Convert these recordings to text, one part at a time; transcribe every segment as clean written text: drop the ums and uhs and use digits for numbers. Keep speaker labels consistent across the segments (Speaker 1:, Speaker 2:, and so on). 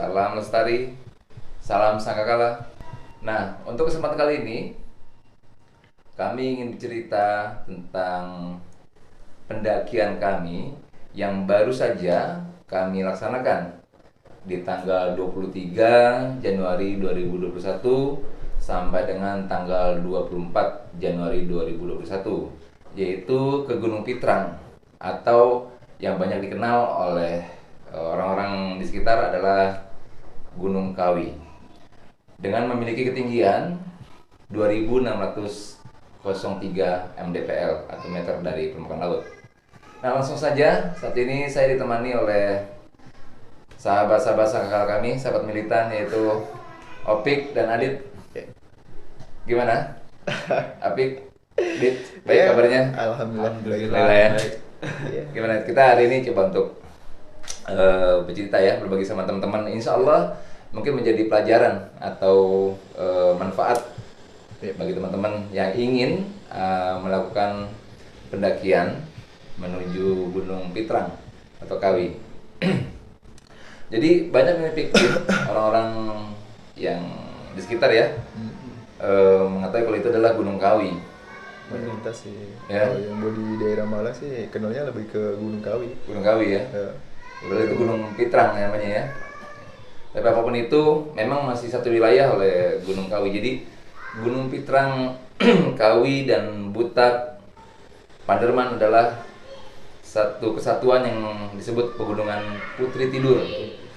Speaker 1: salam lestari, salam sangkakala. Nah, untuk kesempatan kali ini kami ingin bercerita tentang pendakian kami yang baru saja kami laksanakan di tanggal 23 Januari 2021 sampai dengan tanggal 24 Januari 2021, yaitu ke Gunung Pitrang atau yang banyak dikenal oleh orang-orang di sekitar adalah Gunung Kawi, dengan memiliki ketinggian 2603 mdpl atau meter dari permukaan laut. Nah, langsung saja saat ini saya ditemani oleh sahabat-sahabat sangkakala kami, sahabat militan, yaitu Opik dan Adit. Gimana? Apik, Dit, baik kabarnya?
Speaker 2: Alhamdulillah.
Speaker 1: Ya.
Speaker 2: Iya.
Speaker 1: Gimana? Kita hari ini coba untuk bercerita ya, berbagi sama teman-teman. Insya Allah mungkin menjadi pelajaran atau manfaat bagi teman-teman yang ingin melakukan pendakian menuju Gunung Pitrang atau Kawi. Jadi banyak nih orang-orang yang di sekitar ya mengatakan kalau itu adalah Gunung Kawi.
Speaker 2: Melintas sih.
Speaker 1: Ya.
Speaker 2: Kalau yang mau di daerah Malang sih kenalnya lebih ke Gunung Kawi.
Speaker 1: Gunung Kawi ya. Berarti itu Gunung Pitrang namanya ya. Tapi apapun itu memang masih satu wilayah oleh Gunung Kawi. Jadi Gunung Pitrang, Kawi dan Butak, Panderman adalah satu kesatuan yang disebut Pegunungan Putri Tidur.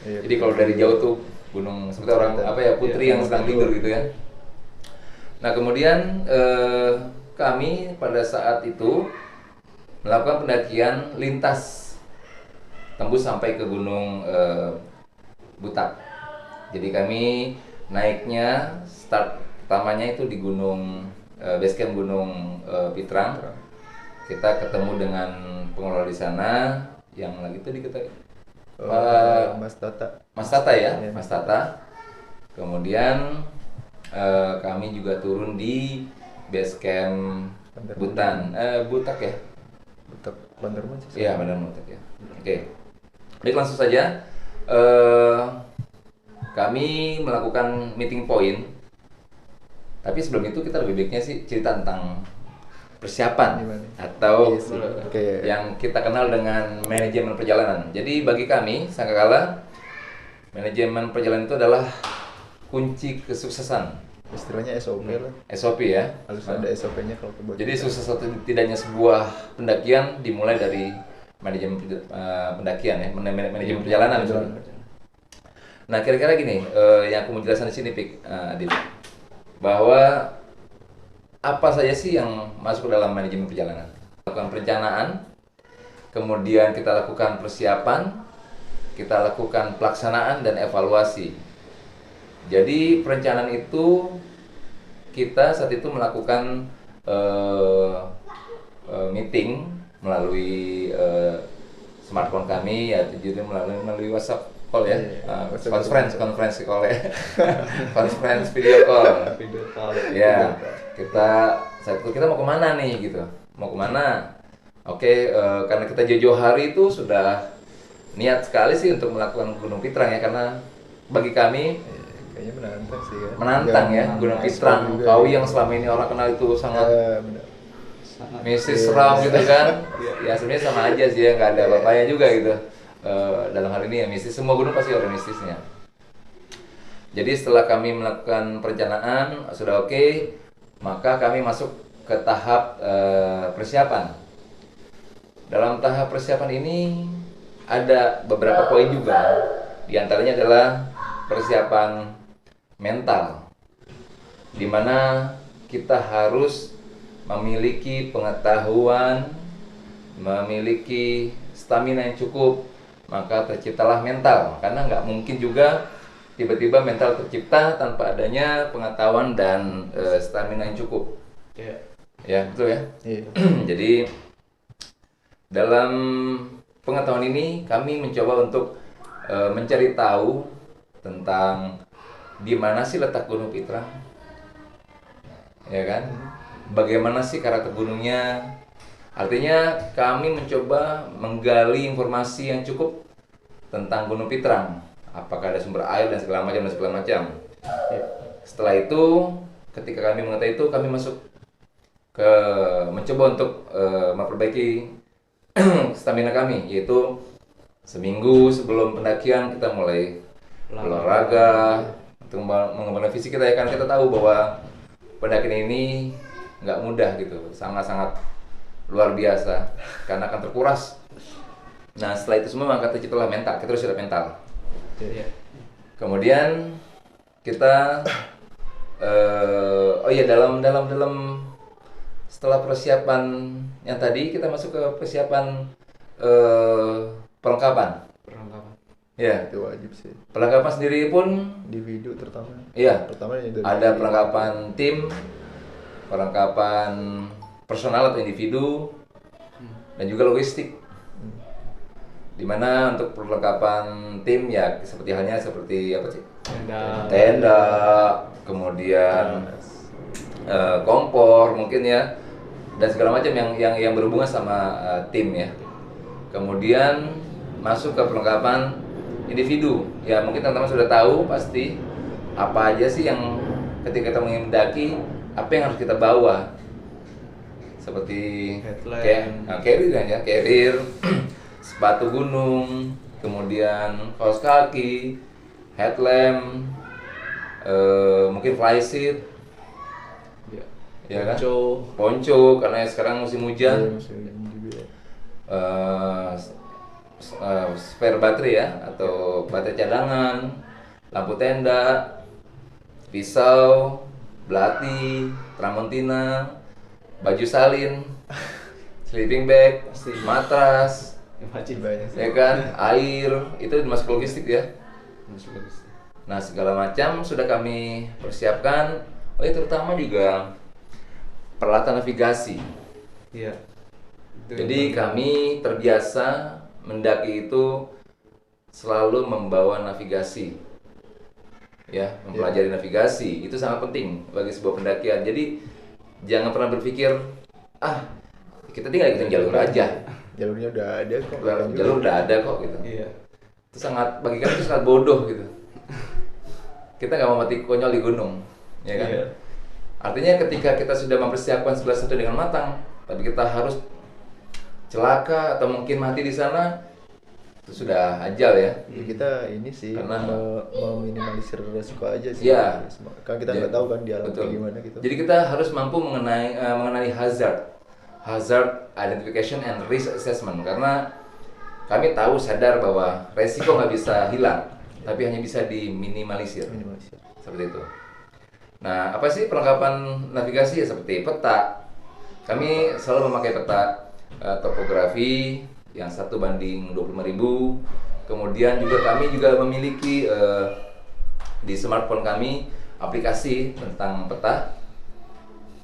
Speaker 2: Iya,
Speaker 1: Jadi kalau dari jauh tuh gunung seperti orang apa ya, putri yang sedang tidur gitu ya. Nah, kemudian kami pada saat itu melakukan pendakian lintas tembus sampai ke Gunung Butak. Jadi kami naiknya start pertamanya itu di Gunung basecamp Gunung Pitrang. Kita ketemu dengan pengelola di sana yang lagi tadi kita
Speaker 2: Mas Tata.
Speaker 1: Mas Tata ya,
Speaker 2: Iya.
Speaker 1: Mas Tata. Kemudian kami juga turun di basecamp Butak ya.
Speaker 2: Butak Bandarman sih.
Speaker 1: Iya, benar Butak ya. Oke. Baik, langsung saja. Kami melakukan meeting point. Tapi sebelum itu kita lebih baiknya sih cerita tentang persiapan
Speaker 2: Gimana?
Speaker 1: atau
Speaker 2: Iya sih. Oke.
Speaker 1: yang kita kenal dengan manajemen perjalanan. Jadi bagi kami sangkakala, manajemen perjalanan itu adalah kunci kesuksesan.
Speaker 2: Istilahnya SOP lah.
Speaker 1: SOP ya.
Speaker 2: Harus ada SOP-nya kalau buat
Speaker 1: Jadi
Speaker 2: kita.
Speaker 1: sukses atau tidaknya sebuah pendakian dimulai dari manajemen pendakian ya, manajemen perjalanan. Nah, kira-kira gini, yang aku mau jelaskan di sini, Pik, Adit, bahwa apa saja sih yang masuk ke dalam manajemen perjalanan? Lakukan perencanaan, kemudian kita lakukan persiapan, kita lakukan pelaksanaan dan evaluasi. Jadi perencanaan itu kita saat itu melakukan meeting melalui smartphone kami ya, jadi melalui WhatsApp call ya, conference call ya, conference video call.
Speaker 2: Video call.
Speaker 1: Ya, saat itu kita mau kemana nih gitu, mau kemana? Oke, karena kita jauh-jauh hari itu sudah niat sekali sih untuk melakukan Gunung Pitrang ya, karena bagi kami
Speaker 2: Kayaknya menantang sih ya.
Speaker 1: menantang ya Gunung Pitrang, Kawi yang selama ini orang kenal itu sangat
Speaker 2: Benar.
Speaker 1: mistis seram gitu kan. Ya sebenarnya sama aja sih ya, nggak ada apa-apanya juga gitu. Dalam hal ini ya mistis, semua gunung pasti ada mistisnya. Jadi setelah kami melakukan perencanaan sudah oke, maka kami masuk ke tahap persiapan. Dalam tahap persiapan ini ada beberapa poin juga. Di antaranya adalah persiapan mental, di mana kita harus memiliki pengetahuan, memiliki stamina yang cukup, maka terciptalah mental. Karena nggak mungkin juga tiba-tiba mental tercipta tanpa adanya pengetahuan dan stamina yang cukup. Ya, betul ya.
Speaker 2: Iya.
Speaker 1: Jadi dalam pengetahuan ini kami mencoba untuk mencari tahu tentang di mana sih letak Gunung Pitrang, ya kan? Bagaimana sih karakter gunungnya? Artinya kami mencoba menggali informasi yang cukup tentang Gunung Pitrang. apakah ada sumber air dan segala macam.
Speaker 3: Iya.
Speaker 1: Setelah itu, ketika kami mengetahui itu, kami masuk ke mencoba untuk memperbaiki stamina kami, yaitu seminggu sebelum pendakian kita mulai olahraga untuk mengembangkan fisik kita, ya kan. Kita tahu bahwa pendakian ini nggak mudah gitu, sangat-sangat luar biasa karena akan terkuras. Nah, setelah itu semua maka terciptalah mental, kita harus siap mental.
Speaker 3: Iya.
Speaker 1: Kemudian kita dalam setelah persiapan yang tadi, kita masuk ke persiapan perlengkapan. Ya,
Speaker 2: Itu wajib sih.
Speaker 1: perlengkapan sendiri pun
Speaker 2: Di video terutama.
Speaker 1: iya,
Speaker 2: Pertama yang dari
Speaker 1: ada perlengkapan tim, perlengkapan personal atau individu, dan juga logistik. Dimana untuk perlengkapan tim ya seperti apa sih? Tenda, kemudian kompor mungkin ya, dan segala macam yang berhubungan sama tim ya. Kemudian masuk ke perlengkapan individu. Ya mungkin teman-teman sudah tahu pasti apa aja sih yang ketika kita mendaki, apa yang harus kita bawa. Seperti carrier, sepatu gunung, kemudian kaos kaki, headlamp, mungkin flysheet, ya kan? Ponco karena sekarang musim hujan. Spare baterai ya, atau baterai cadangan, lampu tenda, pisau, belati, tramontina, baju salin, sleeping bag, matras, ya kan, air, itu masuk logistik ya. Nah, segala macam sudah kami persiapkan. Terutama juga peralatan navigasi.
Speaker 3: Iya.
Speaker 1: Jadi kami terbiasa mendaki itu selalu membawa navigasi, ya, mempelajari navigasi itu sangat penting bagi sebuah pendakian. Jadi jangan pernah berpikir kita tinggal ikutin jalur aja,
Speaker 2: jalurnya udah ada kok.
Speaker 1: jalur udah ada kok gitu.
Speaker 3: Iya.
Speaker 1: Itu sangat, bagi kami itu sangat bodoh gitu. Kita nggak mau mati konyol di gunung, ya kan?
Speaker 3: Iya.
Speaker 1: Artinya ketika kita sudah mempersiapkan segala sesuatu dengan matang, tapi kita harus celaka atau mungkin mati di sana, itu sudah ajal ya.
Speaker 2: Ya, kita ini sih
Speaker 1: Karena
Speaker 2: meminimalisir resiko aja sih.
Speaker 1: Iya.
Speaker 2: Kan kita nggak tahu kan di alam kayak gimana gitu.
Speaker 1: Jadi kita harus mampu mengenali hazard identification and risk assessment, karena kami tahu sadar bahwa resiko nggak bisa hilang, tapi hanya bisa diminimalisir. Seperti itu. Nah, apa sih perlengkapan navigasi? Ya seperti peta. Kami selalu memakai peta topografi yang 1:25.000. Kemudian juga kami juga memiliki di smartphone kami aplikasi tentang peta.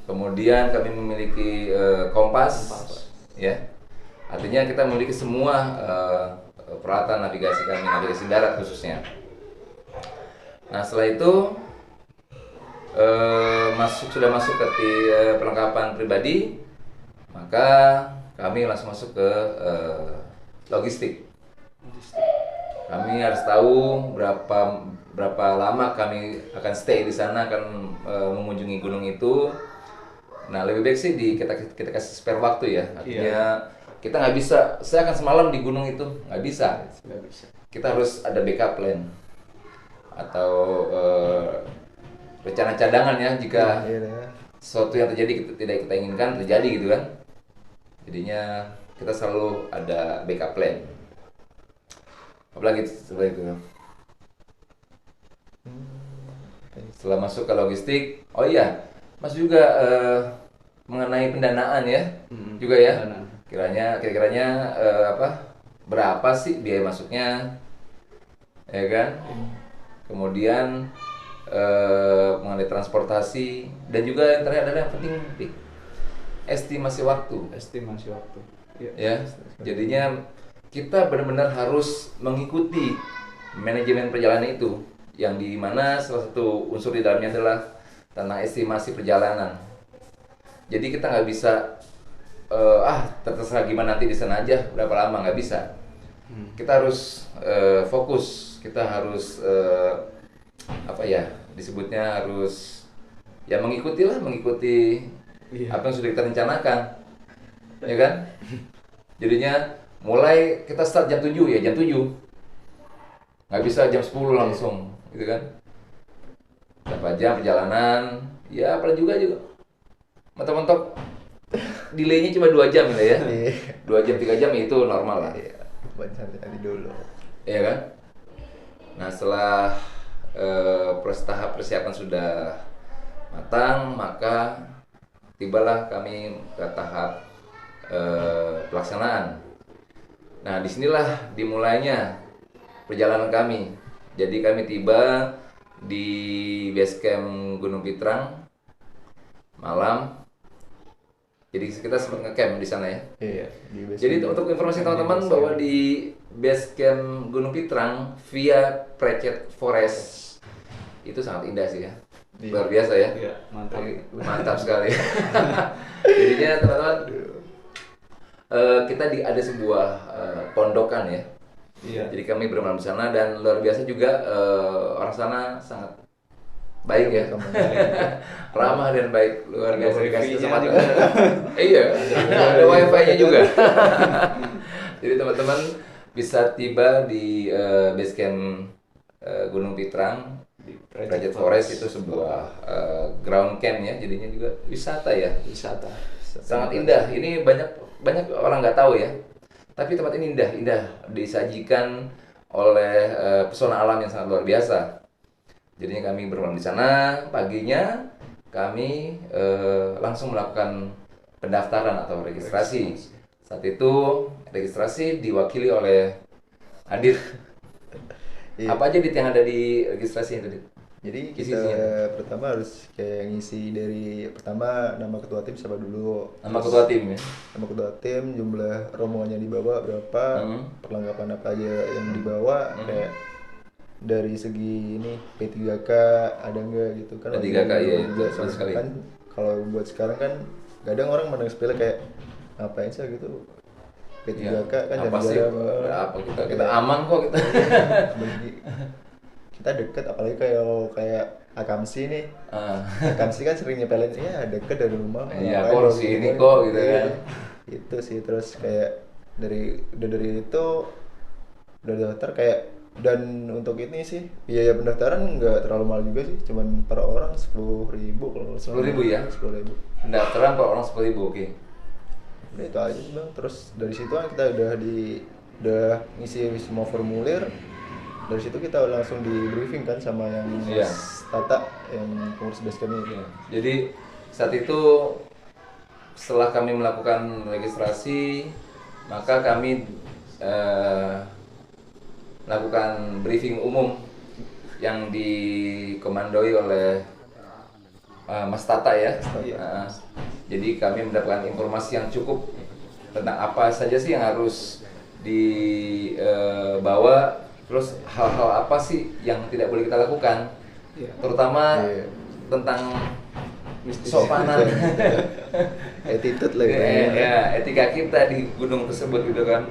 Speaker 1: Kemudian kami memiliki kompas, ya. Artinya kita memiliki semua peralatan navigasi kami, navigasi darat khususnya. Nah, setelah itu sudah masuk ke perlengkapan pribadi, maka kami langsung masuk ke logistik. Kami harus tahu berapa lama kami akan stay di sana, akan mengunjungi gunung itu. Nah, lebih baik sih kita kasih spare waktu ya. Artinya kita nggak bisa, saya akan semalam di gunung itu, nggak bisa. Kita harus ada backup plan atau rencana cadangan ya, jika sesuatu yang terjadi tidak kita inginkan terjadi gitu kan. Jadinya kita selalu ada backup plan. Apalagi seperti itu. Setelah masuk ke logistik, Mas juga mengenai pendanaan ya, juga ya. Kira-kiranya berapa sih biaya masuknya, ya kan? Kemudian mengenai transportasi, dan juga yang terakhir adalah yang penting estimasi waktu. Ya, jadinya kita benar-benar harus mengikuti manajemen perjalanan itu, yang dimana salah satu unsur di dalamnya adalah tentang estimasi perjalanan. Jadi kita nggak bisa terserah gimana nanti di sana aja berapa lama, nggak bisa. kita harus fokus, kita harus apa ya disebutnya, harus ya mengikuti
Speaker 3: Iya.
Speaker 1: apa yang sudah kita rencanakan, ya kan? Jadinya mulai kita start jam 7 ya, jam 7 nggak bisa jam 10 langsung, gitu kan? Berapa jam perjalanan, ya apalagi juga mentok-mentok delaynya cuma 2 jam gitu ya.
Speaker 2: Iya.
Speaker 1: 2 jam 3 jam itu normal lah,
Speaker 2: Iya, buat santai dulu.
Speaker 1: ya kan? Nah setelah tahap persiapan sudah matang, maka tibalah kami ke tahap pelaksanaan. Nah disinilah dimulainya perjalanan kami. Jadi kami tiba di base camp Gunung Pitrang malam. Jadi kita sempat ngecamp di sana ya.
Speaker 2: Iya, di base
Speaker 1: Jadi
Speaker 2: camp.
Speaker 1: untuk informasi teman-teman bahwa di base camp Gunung Pitrang via Precet Forest itu sangat indah sih ya.
Speaker 2: Iya.
Speaker 1: Luar biasa ya.
Speaker 3: Iya, mantap.
Speaker 1: Mantap sekali. Jadinya teman-teman kita ada sebuah pondokan ya.
Speaker 3: Iya.
Speaker 1: Jadi kami bermalam di sana dan luar biasa juga orang sana sangat baik ya. Ramah dan baik, luar
Speaker 3: Ada
Speaker 1: biasa dikasih
Speaker 3: wifi-nya
Speaker 1: kesempatan.
Speaker 3: juga.
Speaker 1: Iya, ada wifi-nya juga. Jadi teman-teman bisa tiba di base camp Gunung Pitrang
Speaker 3: Di
Speaker 1: Precet Forest itu sebuah ground camp ya, jadinya juga wisata ya.
Speaker 3: wisata.
Speaker 1: Sangat indah. Ini banyak orang nggak tahu ya. Tapi tempat ini indah disajikan oleh pesona alam yang sangat luar biasa. Jadinya kami bermalam di sana. Paginya kami langsung melakukan pendaftaran atau registrasi. Saat itu registrasi diwakili oleh Adit.
Speaker 2: Iya.
Speaker 1: Apa aja Dit yang ada di registrasi itu Dit?
Speaker 2: Jadi
Speaker 1: Isinya.
Speaker 2: kita pertama harus kayak ngisi dari pertama nama ketua tim siapa dulu.
Speaker 1: Nama
Speaker 2: Terus
Speaker 1: ketua tim ya.
Speaker 2: Nama ketua tim, jumlah rombongannya dibawa berapa, perlengkapan apa aja yang dibawa, kayak dari segi ini P3K ada nggak gitu kan.
Speaker 1: P3K, iya, itu
Speaker 2: juga
Speaker 1: betul sekali.
Speaker 2: kan kalau buat sekarang kan kadang orang mandang sepele kayak ngapain sih gitu. P3K kan
Speaker 1: Apa sih?
Speaker 2: jarang-jarang.
Speaker 1: Apa kita aman kok kita.
Speaker 2: Bagi- kita deket apalagi kayak Akamsi nih.
Speaker 1: Ah.
Speaker 2: Akamsi kan sering nyepelin ya deket dari rumah.
Speaker 1: Iya,
Speaker 2: ngapain
Speaker 1: kok
Speaker 2: lu
Speaker 1: sini
Speaker 2: gitu
Speaker 1: kok, gitu
Speaker 2: Iya.
Speaker 1: kan.
Speaker 2: Itu sih terus kayak dari itu udah daftar kayak, dan untuk ini sih biaya pendaftaran nggak terlalu mahal juga sih, cuman per orang 10.000 kalau nggak salah.
Speaker 1: 10.000 ya?
Speaker 2: 10.000.
Speaker 1: Pendaftaran per orang 10.000, oke.
Speaker 2: Udah itu aja sih bang. Terus dari situ kan kita udah ngisi semua formulir. Dari situ kita langsung di briefing kan sama yang
Speaker 1: Iya.
Speaker 2: Mas Tata yang pengurus base camp ini.
Speaker 1: Jadi saat itu setelah kami melakukan registrasi, maka kami melakukan briefing umum yang dikomandoi oleh Mas Tata ya. Jadi kami mendapatkan informasi yang cukup tentang apa saja sih yang harus dibawa, terus hal-hal apa sih yang tidak boleh kita lakukan,
Speaker 3: Iya.
Speaker 1: terutama
Speaker 2: Iya.
Speaker 1: tentang
Speaker 3: Mistis.
Speaker 1: sopanan,
Speaker 2: Attitude lah
Speaker 1: ya, etika kita di gunung tersebut gitu kan.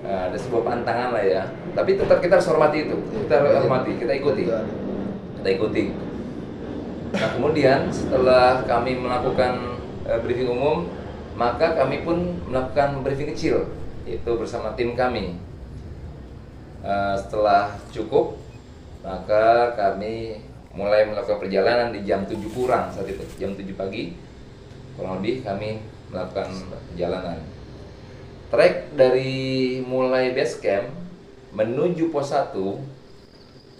Speaker 1: Ada sebuah pantangan lah ya. Tapi tetap kita harus hormati itu. Kita harus hormati, kita ikuti. Nah kemudian setelah kami melakukan briefing umum, maka kami pun melakukan briefing kecil, yaitu bersama tim kami. Setelah cukup, maka kami mulai melakukan perjalanan di jam 7 kurang saat itu, jam 7 pagi kurang lebih kami melakukan perjalanan. Trek dari mulai base camp menuju pos 1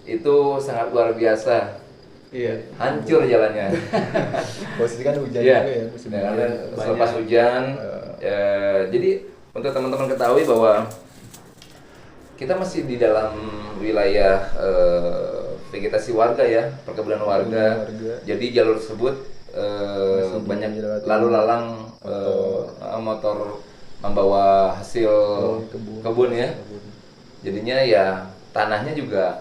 Speaker 1: itu sangat luar biasa,
Speaker 3: Iya.
Speaker 1: hancur jalannya.
Speaker 2: Posisi kan hujan
Speaker 1: Iya.
Speaker 2: juga ya musim
Speaker 1: Karena
Speaker 2: hujan.
Speaker 1: selepas hujan, jadi untuk teman-teman ketahui bahwa kita masih di dalam wilayah vegetasi warga ya, perkebunan warga. Jadi jalur tersebut
Speaker 2: Masih
Speaker 1: banyak
Speaker 2: dilewati
Speaker 1: lalu lalang motor membawa hasil kebun ya. Jadinya ya tanahnya juga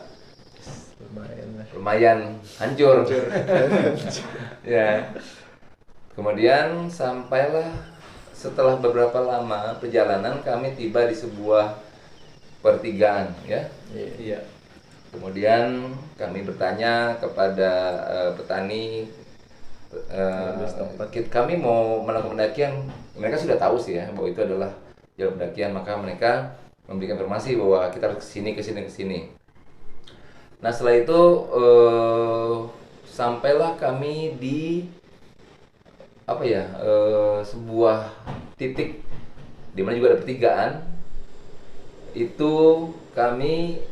Speaker 2: lumayan lah.
Speaker 1: lumayan hancur. Ya. Kemudian sampailah setelah beberapa lama perjalanan kami tiba di sebuah pertigaan ya.
Speaker 3: Iya.
Speaker 1: Kemudian kami bertanya kepada petani, kami mau melakukan pendakian. Mereka sudah tahu sih ya bahwa itu adalah jalur pendakian, maka mereka memberikan informasi bahwa kita harus kesini, kesini, kesini. Nah setelah itu sampailah kami di sebuah titik di mana juga ada pertigaan. Itu kami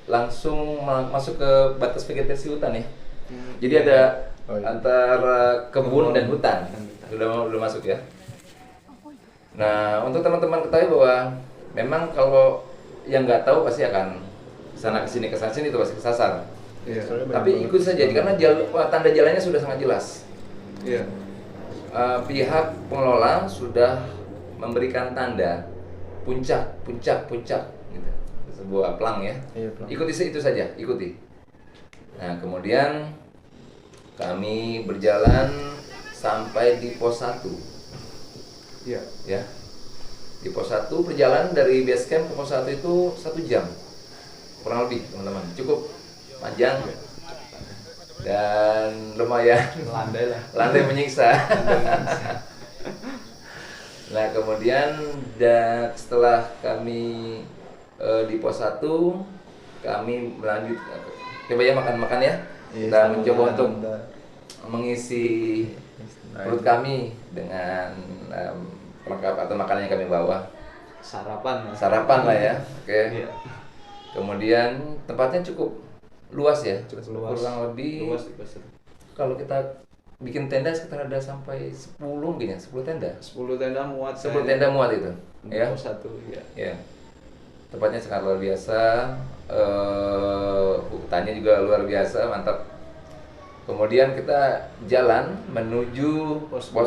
Speaker 1: langsung masuk ke batas vegetasi hutan ya. Jadi ada antara kebun dan hutan. Sudah masuk ya. Nah, untuk teman-teman ketahui bahwa memang kalau yang nggak tahu pasti akan sana kesini itu pasti kesasar.
Speaker 3: Iya.
Speaker 1: Tapi ikut saja karena tanda jalannya sudah sangat jelas.
Speaker 3: Iya.
Speaker 1: Pihak pengelola sudah memberikan tanda puncak gitu. Sebuah pelang ya.
Speaker 2: Iya, pelang.
Speaker 1: Ikuti itu saja, ikuti. Nah, kemudian kami berjalan sampai di pos 1.
Speaker 3: Iya.
Speaker 1: Ya. Di pos 1 perjalanan dari base camp ke pos 1 itu 1 jam. Kurang lebih, teman-teman. Cukup panjang. Dan lumayan landai menyiksa. Nah, kemudian setelah kami di pos 1 kami melanjut coba ya makan ya. Kita mencoba untuk mengisi perut kami dengan perlengkapan atau makanan yang kami bawa. Sarapan lah ya. Oke.
Speaker 3: Iya.
Speaker 1: Kemudian tempatnya cukup luas ya.
Speaker 3: Luas.
Speaker 1: Kurang lebih
Speaker 3: Luas di pasar.
Speaker 1: kalau kita bikin tenda sekitar ada sampai 10 mungkin ya, 10 tenda.
Speaker 3: 10 tenda muat.
Speaker 1: 10 tenda muat itu. Ya.
Speaker 3: Pos 1 ya.
Speaker 1: Ya. Tempatnya sangat luar biasa. Hutannya juga luar biasa, mantap. Kemudian kita jalan menuju pos 2.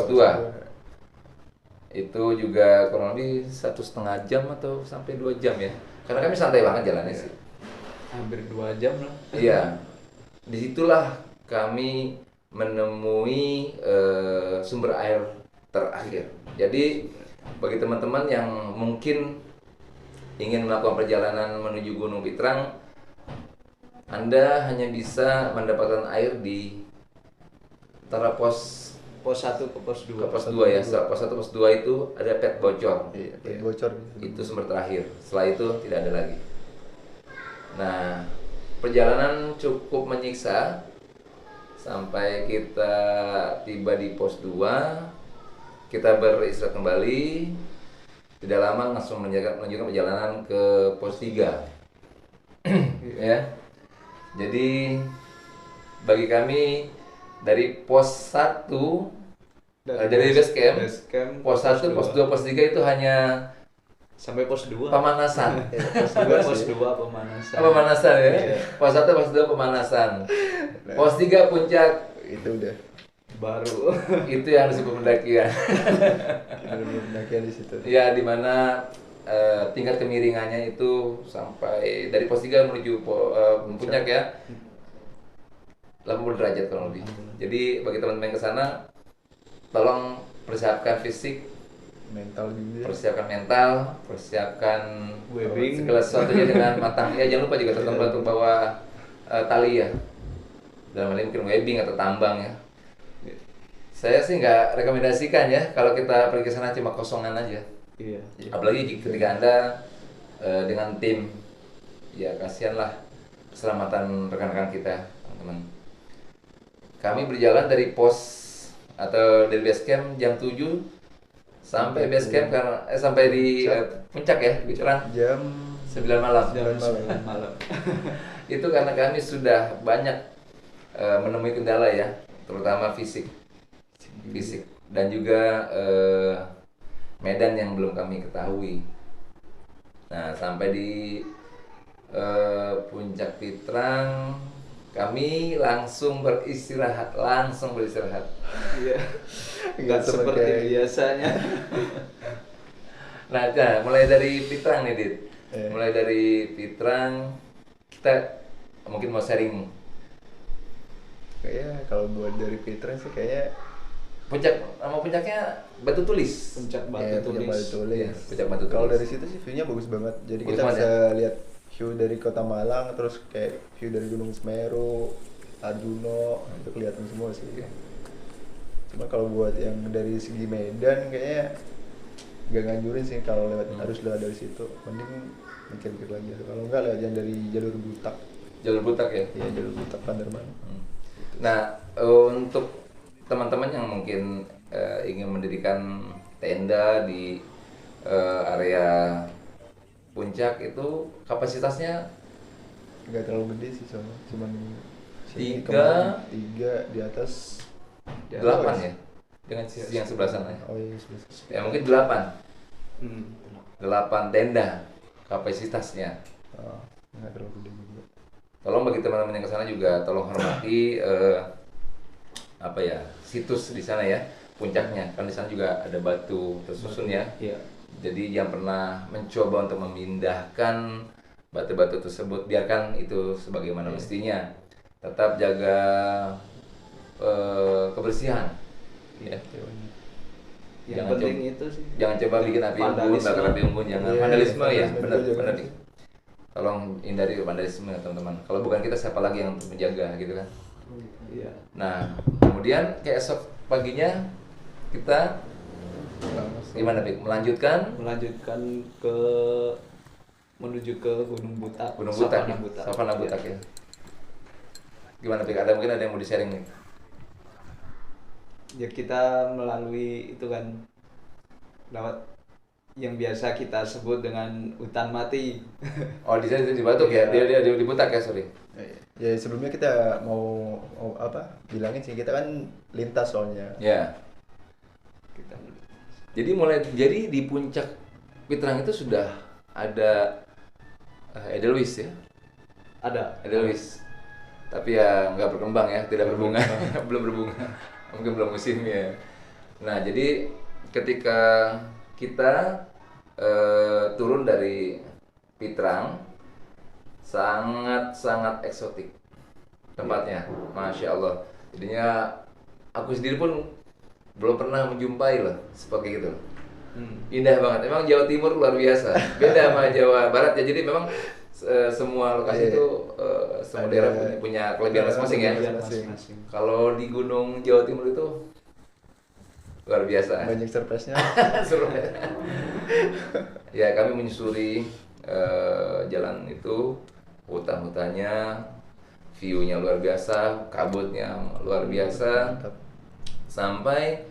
Speaker 1: Itu juga kurang lebih 1,5 jam atau sampai 2 jam ya. Karena kami santai banget jalannya sih.
Speaker 3: Hampir 2 jam lah.
Speaker 1: Iya. Disitulah kami menemui sumber air terakhir. Jadi bagi teman-teman yang mungkin ingin melakukan perjalanan menuju Gunung Pitrang, Anda hanya bisa mendapatkan air di antara pos
Speaker 3: 1 ke pos 2.
Speaker 1: ke pos 2 ya. Setelah pos 1 pos 2 itu ada pet bocor.
Speaker 2: Iya, bocor.
Speaker 1: Itu sumber terakhir. Setelah itu tidak ada lagi. Nah, perjalanan cukup menyiksa sampai kita tiba di pos 2. Kita beristirahat kembali. Tidak lama langsung melanjutkan perjalanan ke pos 3. Ya. Jadi bagi kami dari pos 1 dari base camp, pos 1, pos 2, pos 3 itu hanya
Speaker 3: sampai pos 2
Speaker 1: pemanasan.
Speaker 3: pos 2 pemanasan.
Speaker 1: Pemanasan ya.
Speaker 3: Iya.
Speaker 1: Pos 1, pos 2 pemanasan. Pos 3 puncak
Speaker 2: Itu udah
Speaker 3: baru.
Speaker 1: itu yang disebut pendakian.
Speaker 2: pendakian di situ.
Speaker 1: Ya, di mana tingkat kemiringannya itu sampai dari pos 3 menuju puncak ya 80 derajat kurang lebih. Jadi bagi teman-teman yang ke sana tolong persiapkan fisik,
Speaker 2: Mental juga.
Speaker 1: persiapkan mental, persiapkan
Speaker 3: Webbing.
Speaker 1: segala sesuatunya dengan matang. Ya jangan lupa juga tetap untuk bawa tali ya. Dalam hal ini mungkin webbing atau tambang ya. Saya sih nggak rekomendasikan ya kalau kita pergi ke sana cuma kosongan aja.
Speaker 3: Iya.
Speaker 1: Apalagi ketika Anda dengan tim, ya kasihanlah keselamatan rekan-rekan kita, teman-teman. Kami berjalan dari pos atau dari base camp jam 7 sampai base camp karena sampai di puncak ya, Pitrang
Speaker 2: Jam
Speaker 1: 9 malam.
Speaker 3: Jam 9 malam.
Speaker 1: Itu karena kami sudah banyak menemui kendala ya, terutama fisik dan juga medan yang belum kami ketahui. Nah, sampai di puncak Pitrang kami langsung beristirahat.
Speaker 3: Iya. Enggak seperti biasanya.
Speaker 1: Nah, mulai dari Pitrang nih, Dit. Mulai dari Pitrang kita mungkin mau sharing.
Speaker 2: Kayaknya kalau buat dari Pitrang sih kayaknya
Speaker 1: nama puncaknya Batu Tulis.
Speaker 3: Puncak Batu
Speaker 2: Puncak
Speaker 3: Tulis.
Speaker 2: Batu Tulis.
Speaker 1: Iya, Puncak Batu
Speaker 2: Kalau
Speaker 1: Tulis.
Speaker 2: dari situ sih view-nya bagus banget. Jadi
Speaker 1: Bagus
Speaker 2: kita
Speaker 1: banget
Speaker 2: bisa lihat view dari Kota Malang, terus kayak view dari Gunung Semeru, Arjuna, itu kelihatan semua sih. Cuma kalau buat yang dari segi Medan kayaknya gak nganjurin sih kalau harus lewat dari situ. Mending mikir-mikir lagi. Kalau enggak lewat yang dari jalur Butak.
Speaker 1: Jalur Butak ya.
Speaker 2: Iya, jalur Butak Panderman.
Speaker 1: Nah, untuk teman-teman yang mungkin ingin mendirikan tenda di area puncak itu kapasitasnya
Speaker 2: Nggak terlalu gede sih soalnya, cuman sini
Speaker 1: Tiga.
Speaker 2: kemarin, 3 di atas
Speaker 1: 8 ya, dengan sisi yang sebelah sana ya.
Speaker 2: Oh iya, sebelah.
Speaker 1: Ya mungkin 8
Speaker 3: Hmm.
Speaker 1: 8 tenda kapasitasnya.
Speaker 2: Oh, nggak terlalu gede juga.
Speaker 1: Tolong bagi teman-teman yang ke sana juga tolong hormati apa ya, situs di sana ya, puncaknya. Kan di sana juga ada batu tersusun ya.
Speaker 3: Iya.
Speaker 1: Jadi yang pernah mencoba untuk memindahkan batu-batu tersebut, biarkan itu sebagaimana mestinya. Tetap jaga kebersihan. Ya.
Speaker 3: Yang
Speaker 1: Jangan
Speaker 3: penting
Speaker 1: coba-
Speaker 3: itu sih.
Speaker 1: Jangan coba bikin api unggun,
Speaker 3: Vandalisme.
Speaker 1: bakar api unggun, jangan
Speaker 2: Iya,
Speaker 1: vandalisme ya,
Speaker 2: vandalisme
Speaker 1: benar
Speaker 2: juga
Speaker 1: benar
Speaker 2: jangan.
Speaker 1: nih. Tolong hindari vandalisme teman-teman. Kalau bukan kita siapa lagi yang untuk menjaga gitu kan.
Speaker 3: Iya.
Speaker 1: Nah, kemudian kayak esok paginya kita gimana Pik? Melanjutkan
Speaker 3: Melanjutkan ke menuju ke Gunung Butak.
Speaker 1: Gunung Butak,
Speaker 3: Savana Butak.
Speaker 1: Savana Butak ya. Gimana Pik? Mungkin ada yang mau di-sharing nih?
Speaker 3: Ya kita melalui itu kan lewat yang biasa kita sebut dengan hutan mati.
Speaker 1: Oh, di sana di Batuk ya?
Speaker 3: Iya.
Speaker 1: Dia di Butak ya, sorry.
Speaker 2: Ya sebelumnya kita mau apa? Bilangin sih kita kan lintas soalnya.
Speaker 1: Ya.
Speaker 3: Kita
Speaker 1: Jadi di puncak Pitrang itu sudah ada Edelweiss ya?
Speaker 3: ada.
Speaker 1: Edelweiss. Tapi ya nggak berkembang ya, tidak berbunga, belum berbunga, mungkin belum musimnya. Nah, jadi ketika kita turun dari Pitrang, sangat eksotik tempatnya, masya Allah. Jadinya aku sendiri pun belum pernah menjumpai lah seperti gitu. Indah banget. Emang Jawa Timur luar biasa. Beda sama Jawa Barat ya. Jadi memang semua lokasi
Speaker 2: Iya.
Speaker 1: itu semua daerah punya kelebihan masing-masing ya.
Speaker 3: Masing-masing.
Speaker 1: Kalau di Gunung Jawa Timur itu luar biasa.
Speaker 2: Banyak surprise-nya.
Speaker 1: Seru. Ya, kami menyusuri jalan itu, hutan-hutannya, view-nya luar biasa, kabutnya luar biasa.
Speaker 2: Mantap.
Speaker 1: Sampai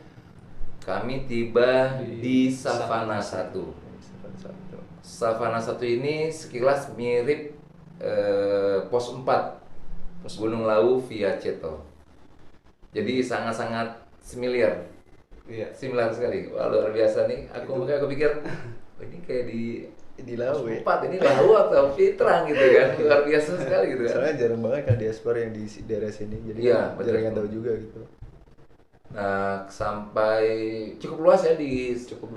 Speaker 1: kami tiba di Savana 1. Savana 1 ini sekilas mirip pos 4 Gunung Lawu via Ceto. Jadi sangat-sangat familiar.
Speaker 3: Iya.
Speaker 1: Similar sekali. Wah, luar biasa nih. Aku pikir "Oh, ini kayak
Speaker 2: Di
Speaker 1: pos
Speaker 2: Lawu.
Speaker 1: 4 ini Lawu atau Pitrang gitu kan. Luar biasa sekali gitu kan.
Speaker 2: Soalnya jarang banget kan diaspora yang di daerah sini. Jadi
Speaker 1: Iya, betul.
Speaker 2: jarang yang tahu juga gitu.
Speaker 1: Nah, sampai cukup luas ya, di
Speaker 3: Cukup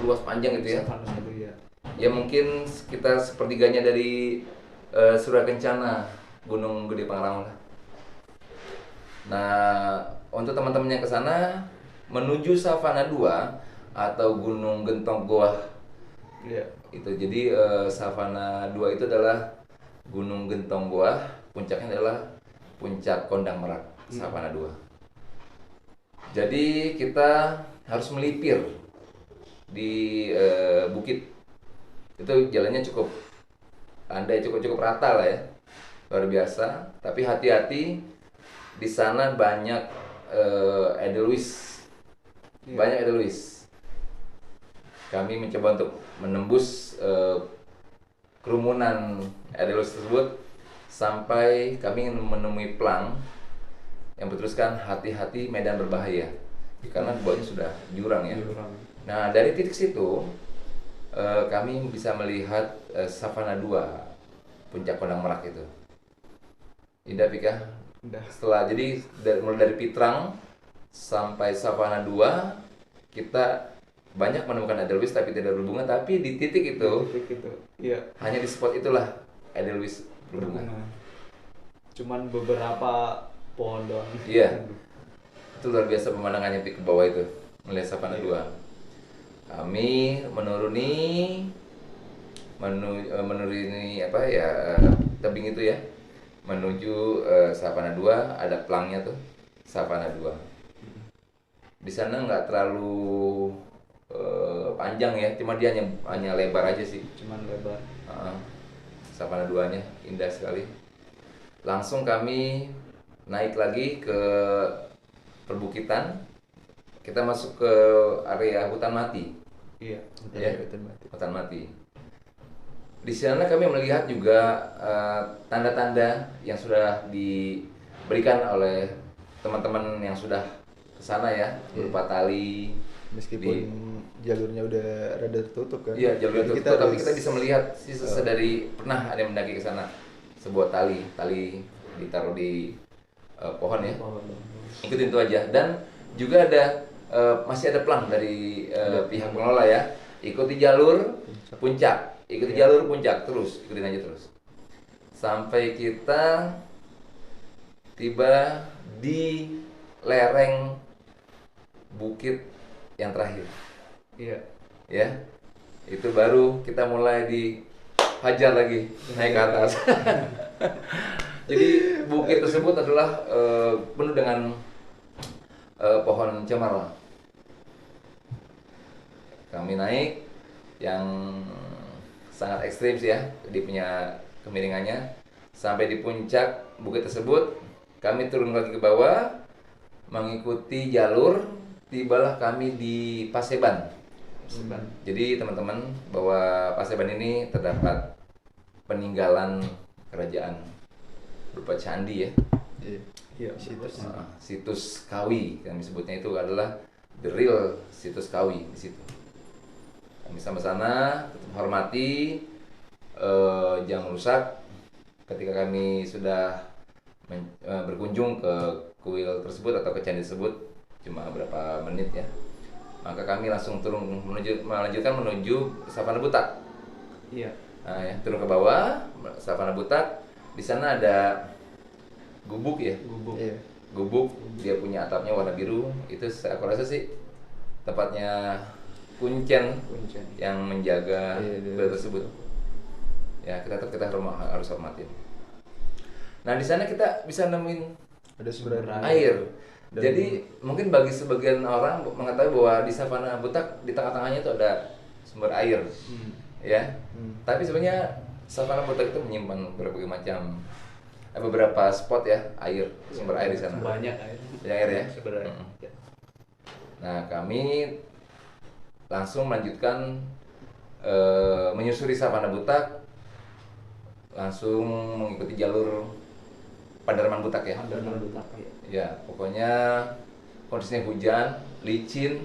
Speaker 1: luas panjang gitu ya.
Speaker 3: Savana satu ya.
Speaker 1: Ya mungkin sekitar sepertiganya dari Surakencana, Gunung Gede Pangrango lah. Nah, untuk teman-teman yang ke sana menuju Savana 2 atau Gunung Gentong Goah
Speaker 3: Iya.
Speaker 1: itu. Jadi Savana 2 itu adalah Gunung Gentong Goah, puncaknya adalah Puncak Kondang Merak, Savana 2. Jadi kita harus melipir di bukit. Itu jalannya cukup andai, cukup rata lah ya, luar biasa. Tapi hati-hati, di sana banyak Edelweiss, banyak Edelweiss. Kami mencoba untuk menembus kerumunan Edelweiss tersebut sampai kami menemui plang yang bertuliskan hati-hati medan berbahaya, karena di bawahnya sudah jurang ya. Nah, dari titik situ kami bisa melihat Savana 2, Puncak Kondang Merak itu. Indah Pika.
Speaker 3: Udah.
Speaker 1: Jadi mulai dari Pitrang sampai Savana 2 kita banyak menemukan Edelweiss tapi tidak berbunga, tapi di titik itu
Speaker 3: Titik itu. Iya.
Speaker 1: hanya di spot itulah Edelweiss berbunga.
Speaker 3: Cuman beberapa pohon doang.
Speaker 1: Iya. Itu luar biasa pemandangannya Pi, ke bawah itu, melihat Savana 2. Kami menuruni apa ya, tebing itu ya, menuju Savana 2. Ada pelangnya tuh, Savana 2. Di sana nggak terlalu panjang ya, cuma dia hanya lebar aja sih.
Speaker 3: Cuman lebar.
Speaker 1: Savana 2-nya indah sekali. Langsung kami naik lagi ke perbukitan. Kita masuk ke area hutan mati.
Speaker 3: Iya.
Speaker 1: Ya, hutan mati. Di sana kami melihat juga tanda-tanda yang sudah diberikan oleh teman-teman yang sudah ke sana ya, berupa tali.
Speaker 2: Meskipun jalurnya udah rada tertutup kan.
Speaker 1: Iya, jalurnya
Speaker 2: Jadi
Speaker 1: tertutup, tapi
Speaker 2: harus-
Speaker 1: kita bisa melihat sisa dari pernah ada yang mendaki ke sana. Sebuah tali ditaruh di pohon ya. Ikutin itu aja. Dan juga ada masih ada pelang dari pihak pengelola ya. Ikuti jalur puncak, jalur puncak terus, ikutin aja terus. Sampai kita tiba di lereng bukit yang terakhir.
Speaker 3: Iya.
Speaker 1: Ya, itu baru kita mulai dihajar lagi naik ke atas. Jadi bukit tersebut adalah penuh dengan pohon cemara. Kami naik yang sangat ekstrim sih ya, dia punya kemiringannya. Sampai di puncak bukit tersebut, kami turun lagi ke bawah, mengikuti jalur. Tibalah kami di Paseban. Jadi teman-teman, bahwa Paseban ini terdapat peninggalan kerajaan berupa candi ya.
Speaker 2: Iya. Situs.
Speaker 1: Situs Kawi, kami sebutnya itu adalah the real situs Kawi di situ. Kami sampai sana, tetap hormati jam rusak. Ketika kami sudah berkunjung ke kuil tersebut atau ke candi tersebut, cuma beberapa menit ya, maka kami langsung turun melanjutkan menuju Savana Butak.
Speaker 3: Iya.
Speaker 1: Nah, ya, turun ke bawah Savana Butak. Di sana ada gubuk ya,
Speaker 2: Iya.
Speaker 1: gubuk. Dia punya atapnya warna biru. Itu aku rasa sih tepatnya kuncen yang menjaga kuil tersebut. Ya, kita harus hormatin. Nah, di sana kita bisa nemuin
Speaker 2: Ada sumber
Speaker 1: air. Jadi mungkin bagi sebagian orang mengetahui bahwa di Savana Butak di tengah-tengahnya itu ada sumber air, ya. Tapi sebenarnya Savana Butak itu menyimpan beberapa spot ya, sumber air di sana.
Speaker 3: Banyak air.
Speaker 1: Banyak air ya.
Speaker 3: Sebenarnya.
Speaker 1: Nah, kami langsung melanjutkan menyusuri Savana Butak, langsung mengikuti jalur Pandarman Butak ya.
Speaker 3: Pandarman Butak.
Speaker 1: Ya, pokoknya kondisinya hujan, licin,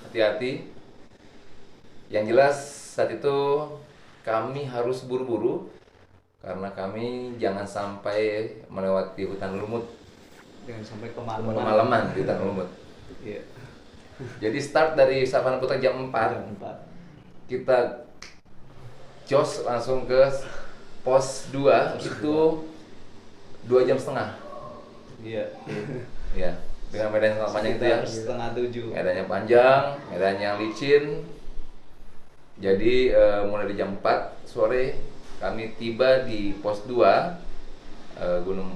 Speaker 1: hati-hati. Yang jelas saat itu kami harus buru-buru karena kami jangan sampai melewati hutan lumut.
Speaker 3: Jangan sampai kemalaman.
Speaker 1: Kemalaman di hutan lumut.
Speaker 3: Iya.
Speaker 1: Jadi start dari Savana Butak jam 4. Kita jos langsung ke pos 2 itu 2,5 jam.
Speaker 3: Iya.
Speaker 1: Ya, dengan medan yang panjang itu ya.
Speaker 3: Setengah 7.
Speaker 1: Medannya panjang, medannya licin. Jadi mulai di jam 4 sore kami tiba di pos 2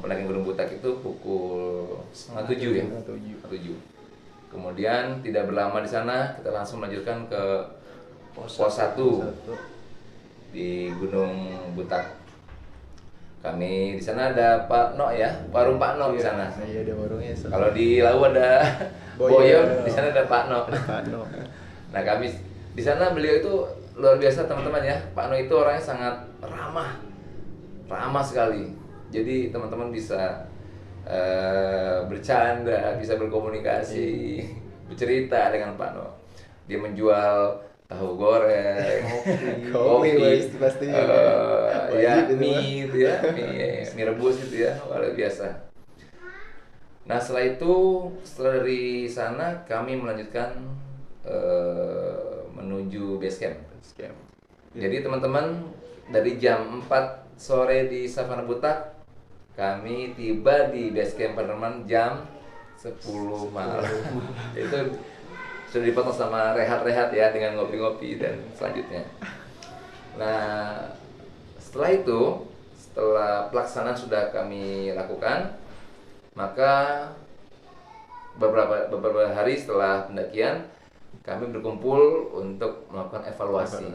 Speaker 1: pendakian Gunung Butak itu pukul setengah 7 ya. Setengah 7. Kemudian tidak berlama di sana, kita langsung melanjutkan ke pos 1 di Gunung Butak. Kami di sana ada Pak No ya, warung Pak No di sana.
Speaker 2: Iya, ada warungnya.
Speaker 1: Kalau di Lau ada Boyon, di sana ada Pak No.
Speaker 2: Pak No.
Speaker 1: Nah, kami di sana beliau itu luar biasa teman-teman ya. Pak No itu orangnya sangat ramah sekali. Jadi teman-teman bisa bercanda, bisa berkomunikasi, bercerita dengan Pak No. Dia menjual tahu goreng, kopi,
Speaker 2: pasti
Speaker 1: ya mie itu ya, mie rebus itu ya, luar biasa. Nah, setelah dari sana kami melanjutkan menuju base camp. Jadi teman-teman, dari jam 4 sore di Savana Butak, kami tiba di base camp Panderman jam 10 malam. Itu sudah dipotong sama rehat-rehat ya dengan ngopi-ngopi dan selanjutnya. Nah, setelah pelaksanaan sudah kami lakukan, maka beberapa hari setelah pendakian kami berkumpul untuk melakukan evaluasi.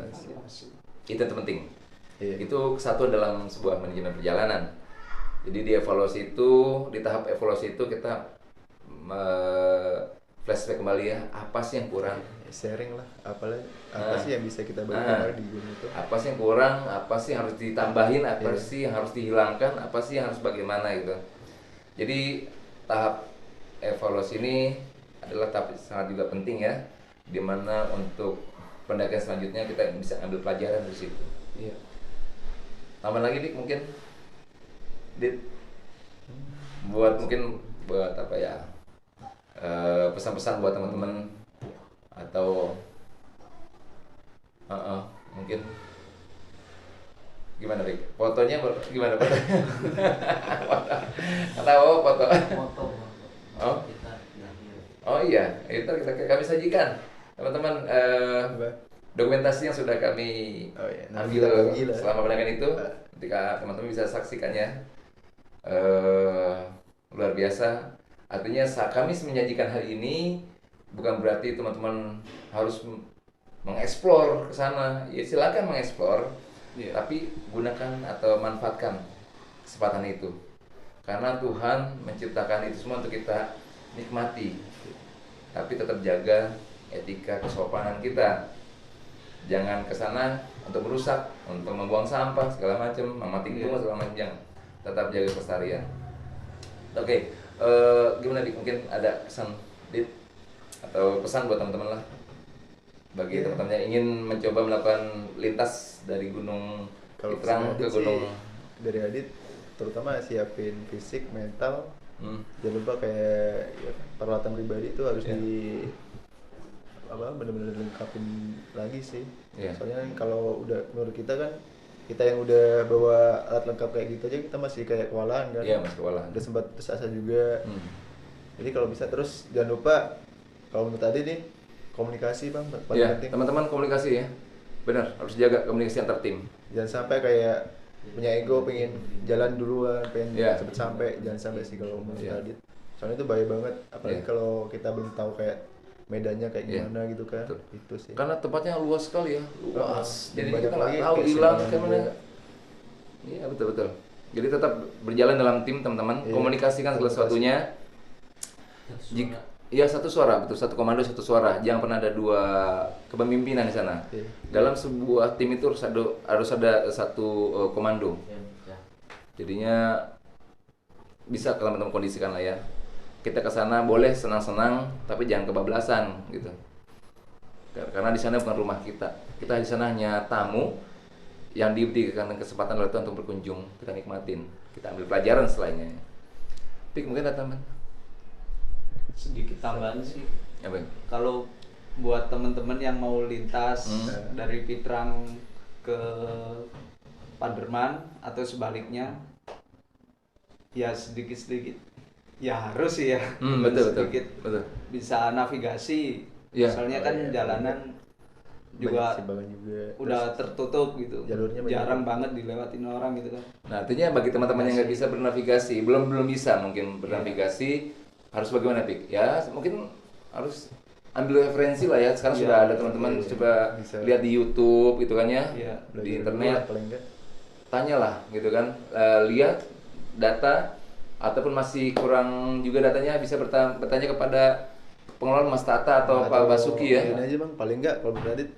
Speaker 1: Itu yang terpenting. Itu kesatuan dalam sebuah manajemen perjalanan. Jadi di tahap evaluasi itu kita flashback kembali ya, apa sih yang kurang?
Speaker 2: Sharing lah, apa sih yang bisa kita bagi di gunung itu?
Speaker 1: Apa sih yang kurang? Apa sih yang harus ditambahin? Apa sih yang harus dihilangkan? Apa sih yang harus bagaimana gitu? Jadi tahap evaluasi ini adalah tahap sangat juga penting ya, dimana untuk pendakian selanjutnya kita bisa ambil pelajaran dari situ. Iya. Tambah lagi Dik mungkin, buat apa ya, pesan-pesan buat teman-teman atau mungkin gimana Dik? Fotonya gimana fotonya? Atau foto? Oh iya, itu kami sajikan teman-teman, dokumentasi yang sudah kami ambil selama pendakian itu, ketika teman-teman bisa saksikannya, luar biasa. Artinya kami menyajikan hal ini bukan berarti teman-teman harus mengeksplor ke sana. Ya silakan mengeksplor, tapi gunakan atau manfaatkan kesempatan itu. Karena Tuhan menciptakan itu semua untuk kita nikmati. Tapi tetap jaga etika kesopanan kita. Jangan ke sana untuk merusak, untuk membuang sampah segala macam, memating bunga segala macam. Jangan. Tetap jaga kelestarian. Oke, gimana Dik? Mungkin ada pesan Dit atau pesan buat teman-teman lah, bagi teman-teman yang ingin mencoba melakukan lintas dari Gunung Pitrang ke Gunung.
Speaker 2: Dari Adit terutama siapin fisik, mental. Jangan lupa kayak peralatan pribadi itu harus benar-benar lengkapin lagi sih. Soalnya kan kalau udah menurut kita kan, kita yang udah bawa alat lengkap kayak gitu aja kita masih kayak kewalahan kan.
Speaker 1: Iya, masih kewalahan.
Speaker 2: Udah sempat putus asa juga. Jadi kalau bisa terus jangan lupa, kalau menurut tadi nih, komunikasi Bang paling penting.
Speaker 1: Teman-teman komunikasi ya. Benar, harus jaga komunikasi antar tim.
Speaker 2: Jangan sampai kayak punya ego, pengen jalan duluan, pengen cepet sampai. Jangan sampai sih kalau menurut tadi. Soalnya itu bahaya banget, apalagi kalau kita belum tahu kayak medannya kayak gimana gitu kan.
Speaker 1: Betul.
Speaker 2: Itu sih.
Speaker 1: Karena tempatnya luas sekali ya, luas. Jadi
Speaker 2: banyak
Speaker 1: kita nggak
Speaker 2: lagi
Speaker 1: tahu hilang kemana.
Speaker 2: juga.
Speaker 1: Iya betul. Jadi tetap berjalan dalam tim teman-teman, komunikasikan segala sesuatunya. Satu suara, betul, satu komando satu suara. Jangan pernah ada dua kepemimpinan di sana. Dalam sebuah tim itu harus ada satu komando. Jadinya bisa teman-teman kondisikan lah ya. Kita ke sana boleh senang-senang, tapi jangan kebablasan gitu. Karena di sana bukan rumah kita. Kita di sana hanya tamu yang diberikan kesempatan oleh Tuhan untuk berkunjung. Kita nikmatin, kita ambil pelajaran setelahnya. Pik, mungkin ada teman?
Speaker 3: Sedikit tambahan sih.
Speaker 1: Apa?
Speaker 3: Kalau buat teman-teman yang mau lintas dari Pitrang ke Paderman atau sebaliknya, ya sedikit-sedikit ya harus sih ya.
Speaker 1: Betul.
Speaker 3: Bisa navigasi. Soalnya kan jalanan juga udah tertutup gitu.
Speaker 2: Jalurnya
Speaker 3: jarang banget dilewatin orang gitu kan.
Speaker 1: Nah, artinya bagi teman-teman yang nggak bisa bernavigasi, belum bisa mungkin bernavigasi, harus bagaimana Pik? Ya mungkin harus ambil referensi lah ya. Sekarang sudah ada teman-teman coba lihat di YouTube gitu kan ya, di internet. Tanyalah gitu kan, lihat data, ataupun masih kurang juga datanya, bisa bertanya kepada pengelola Mas Tata atau Pak Basuki ya.
Speaker 2: Ini aja Bang, paling enggak kalau berarti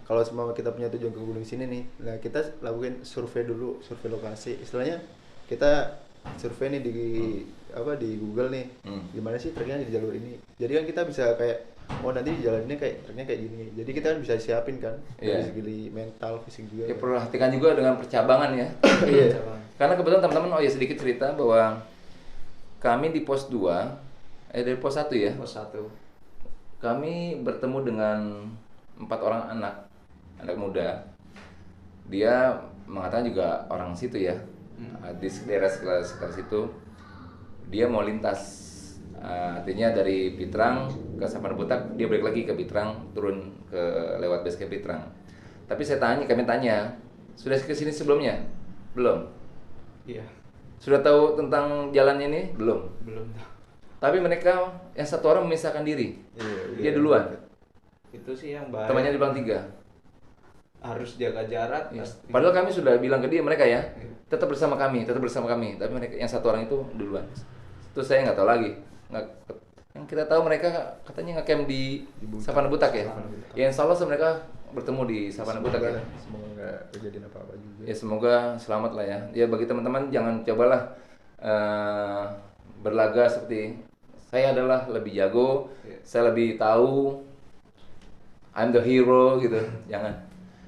Speaker 2: kalau semua kita punya tujuan ke gunung sini nih, nah kita lakuin survei dulu, survei lokasi. Istilahnya kita survei nih di Google nih. Gimana sih treknya di jalur ini. Jadi kan kita bisa kayak nanti di jalan ini kayak treknya kayak gini. Jadi kita kan bisa siapin kan dari segi mental, fisik juga.
Speaker 1: Ya, perhatikan juga dengan percabangan ya. Karena kebetulan teman-teman sedikit cerita bahwa kami di pos 2 dari pos 1 ya.
Speaker 3: Pos 1.
Speaker 1: Kami bertemu dengan 4 orang anak muda. Dia mengatakan juga orang situ ya, di daerah sekitar situ. Dia mau lintas Artinya dari Pitrang ke Sapana Butak, dia balik lagi ke Pitrang, turun ke lewat base camp Pitrang. Tapi kami tanya, sudah ke sini sebelumnya? Belum.
Speaker 3: Iya,
Speaker 1: Sudah tahu tentang jalan ini? Belum.
Speaker 3: belum tahu.
Speaker 1: Tapi mereka yang satu orang memisahkan diri.
Speaker 2: Iya,
Speaker 1: Dia duluan.
Speaker 3: Itu sih yang bahaya.
Speaker 1: Temannya di belakang 3.
Speaker 3: Harus jaga jarak.
Speaker 1: Iya.
Speaker 3: Pasti.
Speaker 1: Padahal kami sudah bilang ke dia, mereka ya, tetap bersama kami. Tapi mereka yang satu orang itu duluan. Itu saya nggak tahu lagi. Yang kita tahu mereka katanya nge-camp di Sapana Butak ya. Ya insya Allah mereka bertemu di Sapana Butak ya.
Speaker 2: Semoga nggak kejadian apa-apa juga.
Speaker 1: Ya semoga selamat lah ya. Ya bagi teman-teman jangan cobalah berlaga seperti saya adalah lebih jago, saya lebih tahu, I'm the hero gitu. Jangan.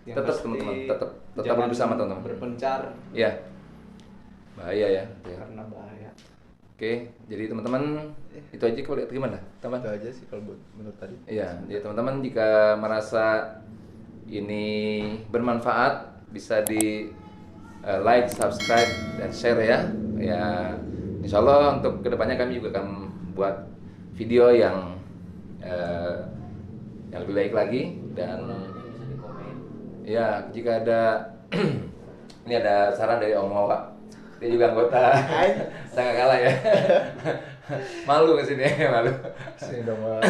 Speaker 3: Yang
Speaker 1: Tetap
Speaker 3: pasti
Speaker 1: teman-teman, tetap
Speaker 3: jangan
Speaker 1: bersama teman-teman.
Speaker 3: berpencar
Speaker 1: Ya. Bahaya ya.
Speaker 3: karena bahaya.
Speaker 1: Oke, jadi teman-teman itu aja kalau lihat gimana, teman?
Speaker 2: Itu aja sih kalau menurut tadi.
Speaker 1: Iya, jadi teman-teman jika merasa ini bermanfaat bisa di like, subscribe, dan share ya. Ya, insya Allah untuk kedepannya kami juga akan buat video yang lebih baik lagi dan ya jika ada ini ada saran dari Om Wawa, dia juga anggota, saya nggak kalah ya. Malu kesini malu.
Speaker 2: Sini dong, Pak.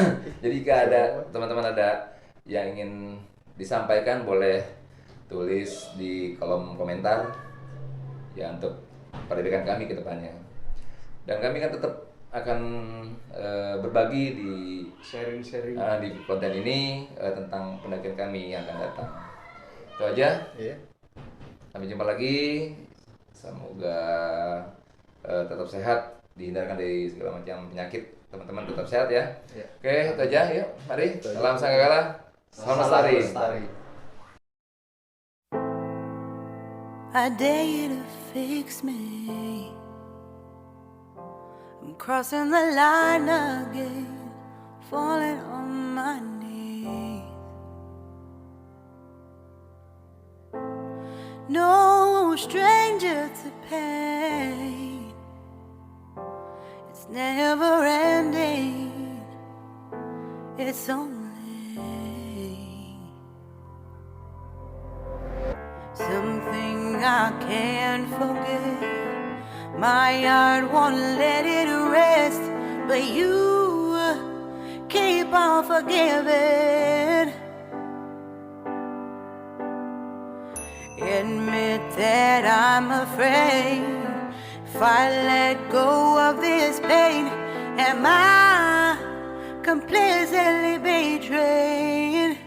Speaker 1: Jadi jika ada teman-teman ada yang ingin disampaikan boleh tulis di kolom komentar ya untuk pendidikan kami ke depannya. Dan kami kan tetap akan berbagi di
Speaker 3: Sharing-sharing.
Speaker 1: di konten ini tentang pendakian kami yang akan datang. Itu aja.
Speaker 2: Iya.
Speaker 1: Sampai jumpa lagi. Semoga tetap sehat, dihindarkan dari segala macam penyakit. Teman-teman tetap sehat ya.
Speaker 2: Iya.
Speaker 1: Oke, itu aja. Yuk, mari.
Speaker 2: Itu aja.
Speaker 1: Salam Sanggakala. Salam lestari.
Speaker 4: I dare you to fix me. I'm crossing the line again, falling on my knees. No stranger to pain, it's never ending, it's only something I can't forget. My heart won't let it rest, but you keep on forgiving. Admit that I'm afraid. If I let go of this pain, am I completely betrayed?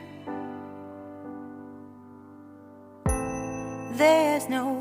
Speaker 4: There's no